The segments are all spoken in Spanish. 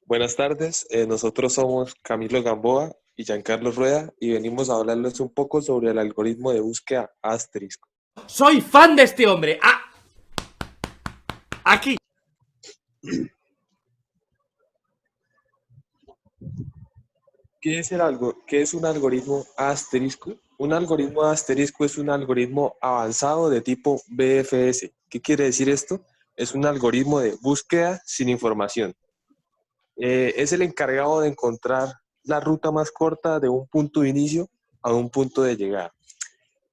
Buenas tardes, nosotros somos Camilo Gamboa y Giancarlo Rueda y venimos a hablarles un poco sobre el algoritmo de búsqueda Asterisco. Soy fan de este hombre. Aquí. ¿Qué es un algoritmo asterisco? Un algoritmo asterisco es un algoritmo avanzado de tipo BFS. ¿Qué quiere decir esto? Es un algoritmo de búsqueda sin información. Es el encargado de encontrar la ruta más corta de un punto de inicio a un punto de llegada.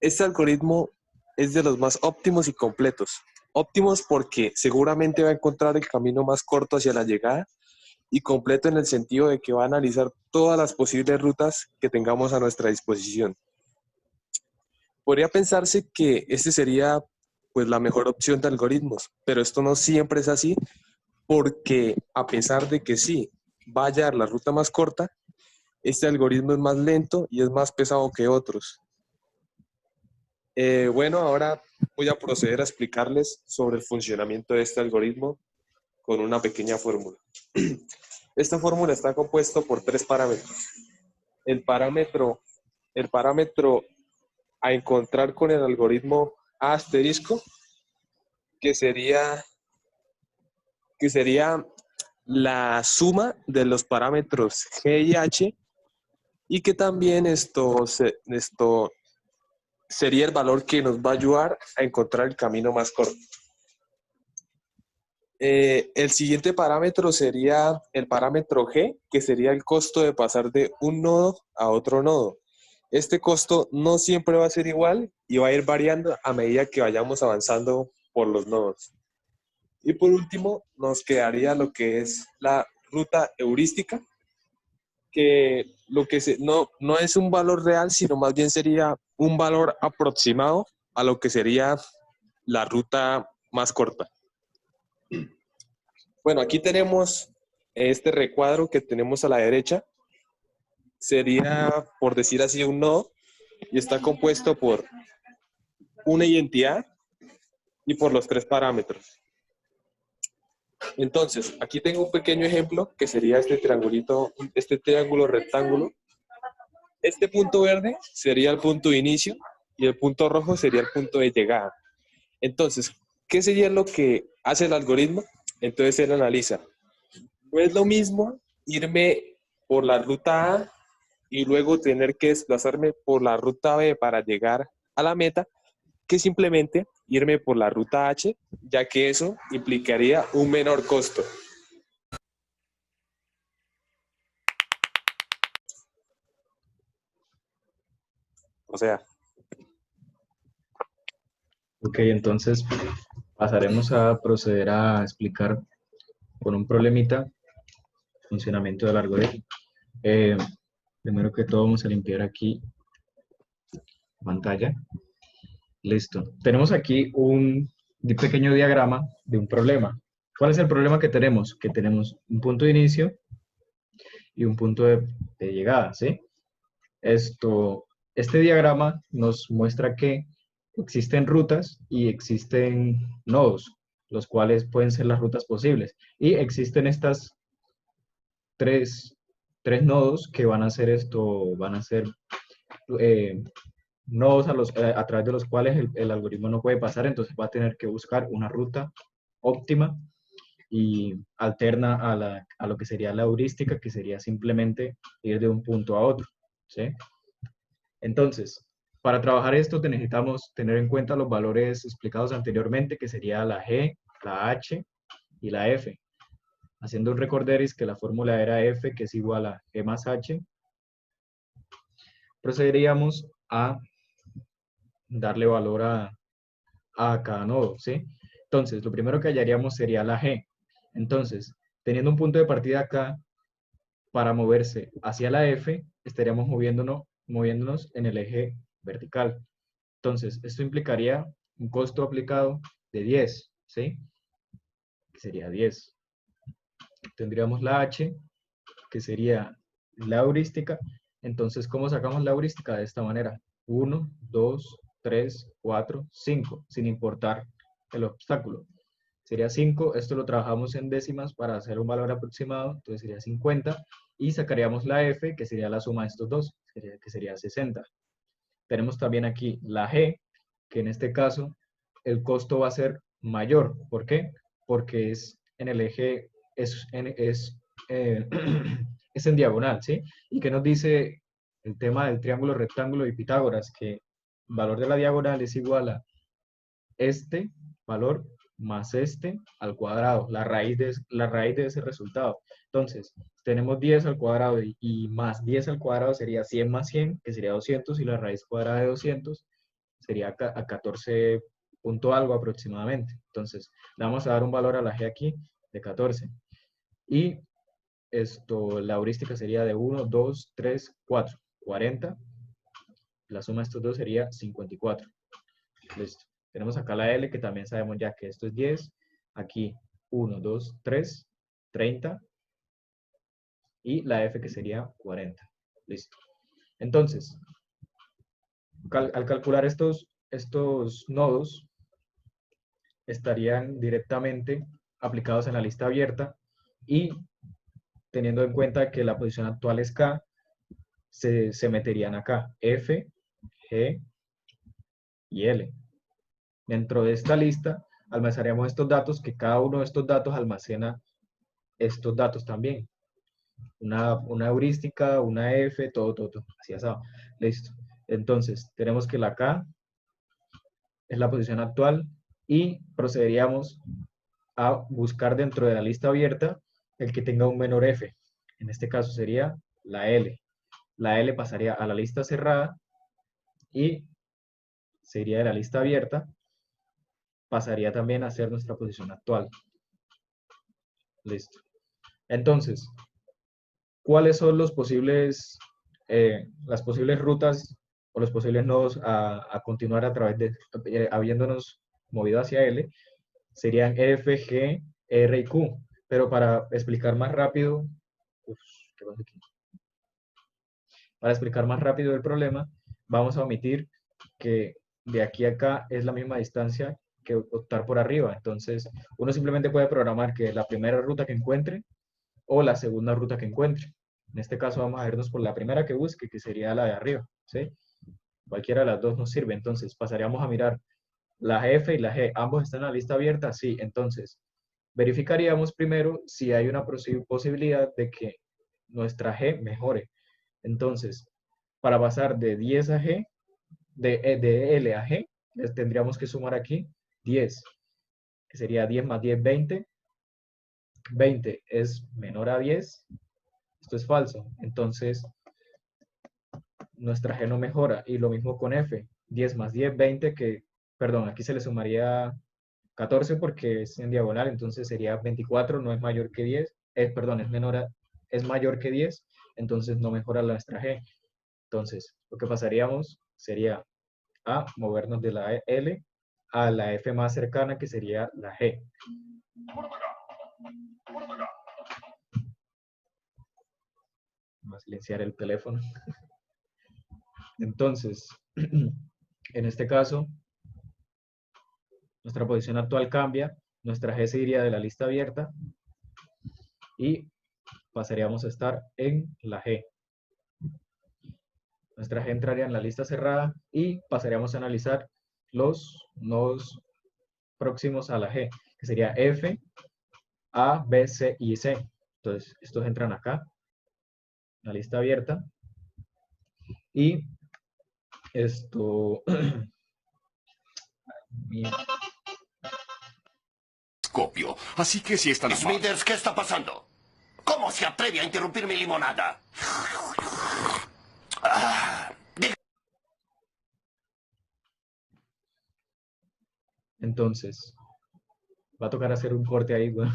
Este algoritmo es de los más óptimos y completos. Óptimos porque seguramente va a encontrar el camino más corto hacia la llegada y completo en el sentido de que va a analizar todas las posibles rutas que tengamos a nuestra disposición. Podría pensarse que este sería pues la mejor opción de algoritmos, pero esto no siempre es así porque a pesar de que sí va a hallar la ruta más corta, este algoritmo es más lento y es más pesado que otros. Bueno, ahora voy a proceder a explicarles sobre el funcionamiento de este algoritmo con una pequeña fórmula. Esta fórmula está compuesta por tres parámetros. El parámetro, el parámetro a encontrar con el algoritmo A asterisco, que sería, que sería la suma de los parámetros G y H, y que también esto sería el valor que nos va a ayudar a encontrar el camino más corto. El siguiente parámetro sería el parámetro G, que sería el costo de pasar de un nodo a otro nodo. Este costo no siempre va a ser igual y va a ir variando a medida que vayamos avanzando por los nodos. Y por último, nos quedaría lo que es la ruta heurística, que no es un valor real, sino más bien sería un valor aproximado a lo que sería la ruta más corta. Bueno, aquí tenemos este recuadro que tenemos a la derecha. Sería, por decir así, un nodo y está compuesto por una identidad y por los tres parámetros. Entonces, aquí tengo un pequeño ejemplo que sería este triangulito, este triángulo rectángulo. Este punto verde sería el punto de inicio y el punto rojo sería el punto de llegada. Entonces, ¿qué sería lo que hace el algoritmo? Entonces él analiza. No es lo mismo irme por la ruta A y luego tener que desplazarme por la ruta B para llegar a la meta, que simplemente irme por la ruta H, ya que eso implicaría un menor costo. O sea, Ok, entonces pasaremos a proceder a explicar con un problemita el funcionamiento del algoritmo. Eh, Primero que todo vamos a limpiar aquí la pantalla. Listo. Tenemos aquí un pequeño diagrama de un problema. ¿Cuál es el problema que tenemos? Que tenemos un punto de inicio y un punto de llegada, ¿sí? Este diagrama nos muestra que existen rutas y existen nodos, los cuales pueden ser las rutas posibles. Y existen estas tres, tres nodos que van a ser eh, nodos a través de los cuales el algoritmo no puede pasar, entonces va a tener que buscar una ruta óptima y alterna a lo que sería la heurística, que sería simplemente ir de un punto a otro, ¿sí? Entonces, para trabajar esto necesitamos tener en cuenta los valores explicados anteriormente, que sería la G, la H y la F. Haciendo un recorderis que la fórmula era F, que es igual a G más H, procederíamos a darle valor a cada nodo, ¿sí? Entonces, lo primero que hallaríamos sería la G. Entonces, teniendo un punto de partida acá, para moverse hacia la F, estaríamos moviéndonos en el eje vertical. Entonces, esto implicaría un costo aplicado de 10, ¿sí? Que sería 10. Tendríamos la H, que sería la heurística. Entonces, ¿cómo sacamos la heurística? De esta manera. 1, 2, 3, 4, 5, sin importar el obstáculo. sería 5. Esto lo trabajamos en décimas para hacer un valor aproximado, entonces sería 50. Y sacaríamos la f, que sería la suma de estos dos, que sería 60. Tenemos también aquí la g, que en este caso el costo va a ser mayor. ¿Por qué? Porque es en el eje, eh, es en diagonal, ¿sí? ¿Y qué nos dice el tema del triángulo, rectángulo y Pitágoras? Que el valor de la diagonal es igual a este valor más este al cuadrado, la raíz de ese resultado. Entonces, tenemos 10 al cuadrado y más 10 al cuadrado sería 100 más 100, que sería 200, y la raíz cuadrada de 200 sería a 14 punto algo aproximadamente. Entonces, le vamos a dar un valor a la g aquí de 14. Y la heurística sería de 1, 2, 3, 4, 40. La suma de estos dos sería 54. Listo. Tenemos acá la L, que también sabemos ya que esto es 10. Aquí 1, 2, 3, 30. Y la F, que sería 40. Listo. Entonces, al calcular estos nodos, estarían directamente aplicados en la lista abierta, y teniendo en cuenta que la posición actual es K, se meterían acá F, G y L. Dentro de esta lista almacenaríamos estos datos, que cada uno de estos datos almacena estos datos también. Una heurística, una F, todo, así asado. Listo. Entonces, tenemos que la K es la posición actual, y procederíamos a buscar dentro de la lista abierta el que tenga un menor F. En este caso sería la L. La L pasaría a la lista cerrada, y sería de la lista abierta, pasaría también a ser nuestra posición actual. Listo. Entonces, ¿cuáles son las posibles rutas o los posibles nodos a continuar a través de, habiéndonos movido hacia L? Serían F, G, R y Q. Pero para explicar más rápido, ¿qué pasa aquí? Para explicar más rápido el problema, vamos a omitir que de aquí a acá es la misma distancia que optar por arriba. Entonces, uno simplemente puede programar que la primera ruta que encuentre o la segunda ruta que encuentre. En este caso vamos a irnos por la primera que busque, que sería la de arriba, ¿sí? Cualquiera de las dos nos sirve. Entonces, pasaríamos a mirar la F y la G. ¿Ambos están en la lista abierta? Sí. Entonces, verificaríamos primero si hay una posibilidad de que nuestra G mejore. Entonces, para pasar de 10 a G, de L a G, tendríamos que sumar aquí 10, que sería 10 más 10, 20. 20 es menor a 10. Esto es falso. Entonces, nuestra G no mejora. Y lo mismo con F. 10 más 10, 20, perdón, aquí se le sumaría 14 porque es en diagonal, entonces sería 24, no es mayor que 10. Perdón, es mayor que 10, entonces no mejora nuestra G. Entonces, lo que pasaríamos sería a movernos de la L a la F más cercana, que sería la G. Vamos a silenciar el teléfono. Entonces, en este caso, nuestra posición actual cambia, nuestra G se iría de la lista abierta y pasaríamos a estar en la G. Nuestra G entraría en la lista cerrada y pasaríamos a analizar los nodos próximos a la G, que sería F, A, B, C y C. Entonces, estos entran acá, la lista abierta, y esto... Así que si están... Smithers, ¿qué está pasando? ¿Cómo se atreve a interrumpir mi limonada? Entonces, va a tocar hacer un corte ahí, güey.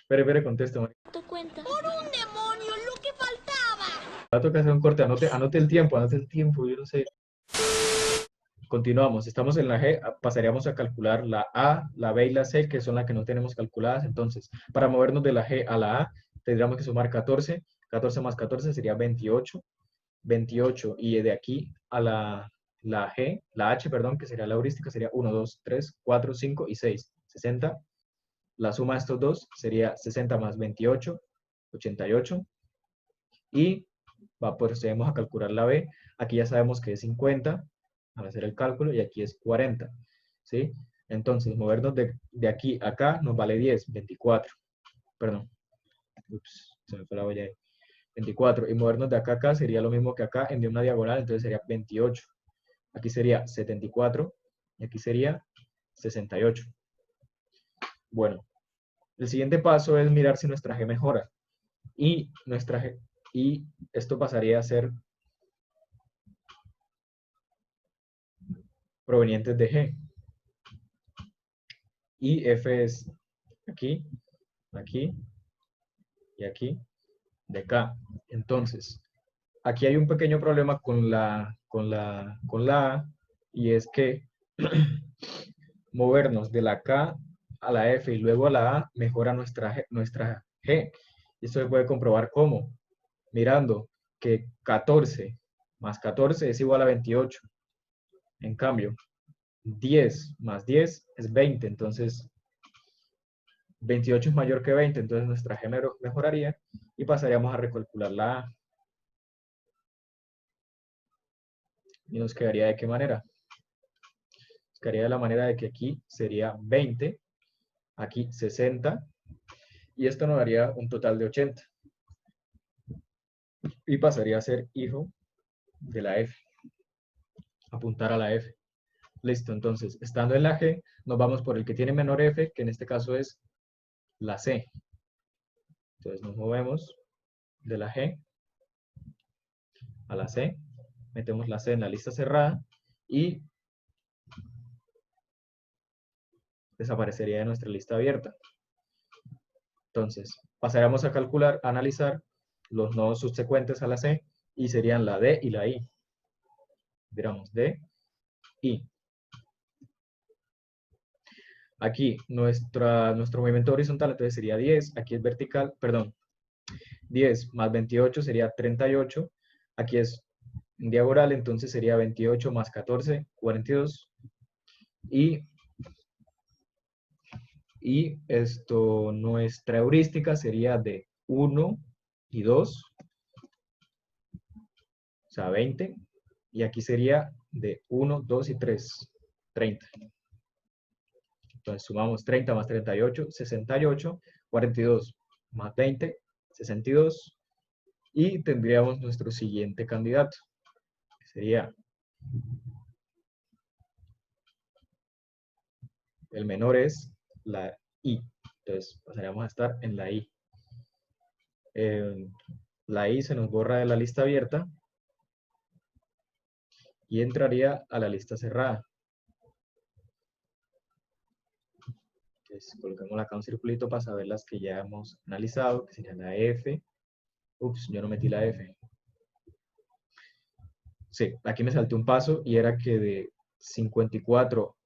Espere, contesto. ¡Por un demonio, lo que faltaba! Va a tocar hacer un corte, anote el tiempo, yo no sé. Continuamos, estamos en la G, pasaríamos a calcular la A, la B y la C, que son las que no tenemos calculadas. Entonces, para movernos de la G a la A, tendríamos que sumar 14. 14 más 14 sería 28. 28, y de aquí a la H, perdón, que sería la heurística, sería 1, 2, 3, 4, 5 y 6. 60. La suma de estos dos sería 60 más 28, 88. Y procedemos a calcular la B. Aquí ya sabemos que es 50 al hacer el cálculo y aquí es 40. ¿Sí? Entonces, movernos de aquí a acá nos vale 10, 24. Perdón. Ups, se me fue la olla ahí. 24. Y movernos de acá a acá sería lo mismo que acá en una diagonal, entonces sería 28. Aquí sería 74 y aquí sería 68. Bueno, el siguiente paso es mirar si nuestra G mejora. Y esto pasaría a ser provenientes de G. Y F es aquí, aquí y aquí, de K. Entonces, aquí hay un pequeño problema con la A, y es que movernos de la K a la F y luego a la A mejora nuestra G. Y esto se puede comprobar ¿cómo? Mirando que 14 más 14 es igual a 28. En cambio, 10 más 10 es 20. Entonces, 28 es mayor que 20. Entonces, nuestra G mejoraría y pasaríamos a recalcular la A. ¿Y nos quedaría de qué manera? Nos quedaría de la manera de que aquí sería 20, aquí 60, y esto nos daría un total de 80. Y pasaría a ser hijo de la F. Apuntar a la F. Listo, entonces, estando en la G, nos vamos por el que tiene menor F, que en este caso es la C. Entonces nos movemos de la G a la C, metemos la C en la lista cerrada y desaparecería de nuestra lista abierta. Entonces, pasaremos a calcular, a analizar los nodos subsecuentes a la C y serían la D y la I. Diramos D, I. Aquí nuestro movimiento horizontal entonces sería 10, aquí es vertical, perdón, 10 más 28 sería 38, aquí es diagonal, entonces sería 28 más 14, 42, y nuestra heurística sería de 1 y 2, o sea 20, y aquí sería de 1, 2 y 3, 30. Entonces sumamos 30 más 38, 68, 42 más 20, 62, y tendríamos nuestro siguiente candidato, que sería el menor es la I. Entonces pasaríamos a estar en la I. La I se nos borra de la lista abierta y entraría a la lista cerrada. Entonces colocamos acá un circulito para saber las que ya hemos analizado, que sería la F. Ups, yo no metí la F. Sí, aquí me salté un paso y era que de 54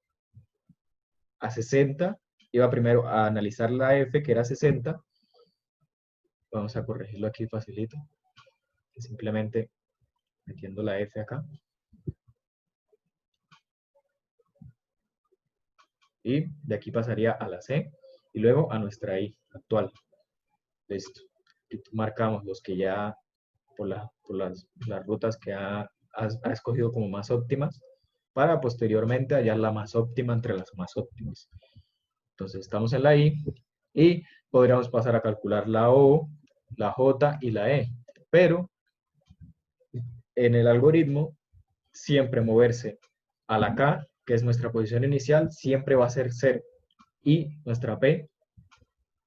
a 60 iba primero a analizar la F, que era 60. Vamos a corregirlo aquí facilito. Simplemente metiendo la F acá. Y de aquí pasaría a la C y luego a nuestra I actual. Listo. Y marcamos los que ya, por las rutas que ha escogido como más óptimas, para posteriormente hallar la más óptima entre las más óptimas. Entonces estamos en la I y podríamos pasar a calcular la O, la J y la E. Pero en el algoritmo, siempre moverse a la K, que es nuestra posición inicial, siempre va a ser 0. Y nuestra P,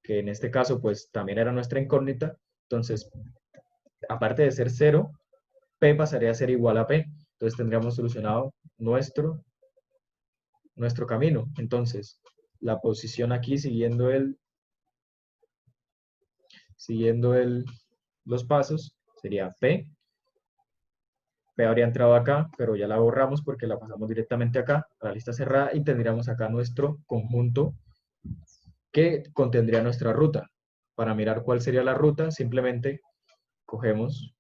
que en este caso pues también era nuestra incógnita, entonces aparte de ser 0, P pasaría a ser igual a P. Entonces tendríamos solucionado nuestro camino. Entonces, la posición aquí siguiendo los pasos sería P. P habría entrado acá, pero ya la borramos porque la pasamos directamente acá, a la lista cerrada, y tendríamos acá nuestro conjunto que contendría nuestra ruta. Para mirar cuál sería la ruta, simplemente cogemos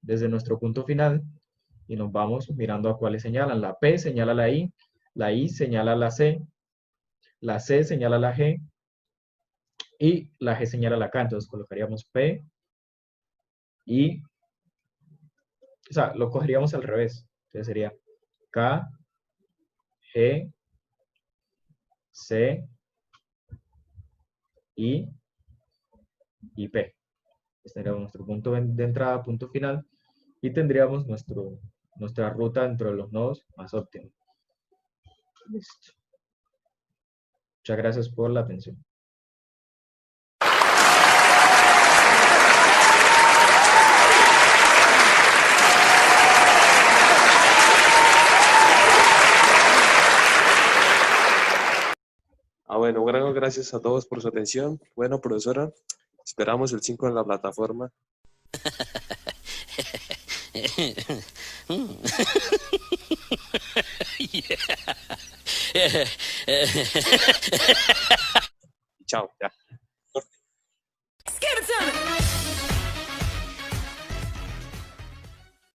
desde nuestro punto final y nos vamos mirando a cuáles señalan. La P señala la I señala la C, la C señala la G y la G señala la K. Entonces colocaríamos P y, o sea, lo cogeríamos al revés. Entonces sería K, G, C, I y P. Este sería nuestro punto de entrada, punto final, y tendríamos nuestra ruta dentro de los nodos más óptima. Listo. Muchas gracias por la atención. Bueno, gracias a todos por su atención. Bueno, profesora, esperamos el 5 en la plataforma. Chao, ya.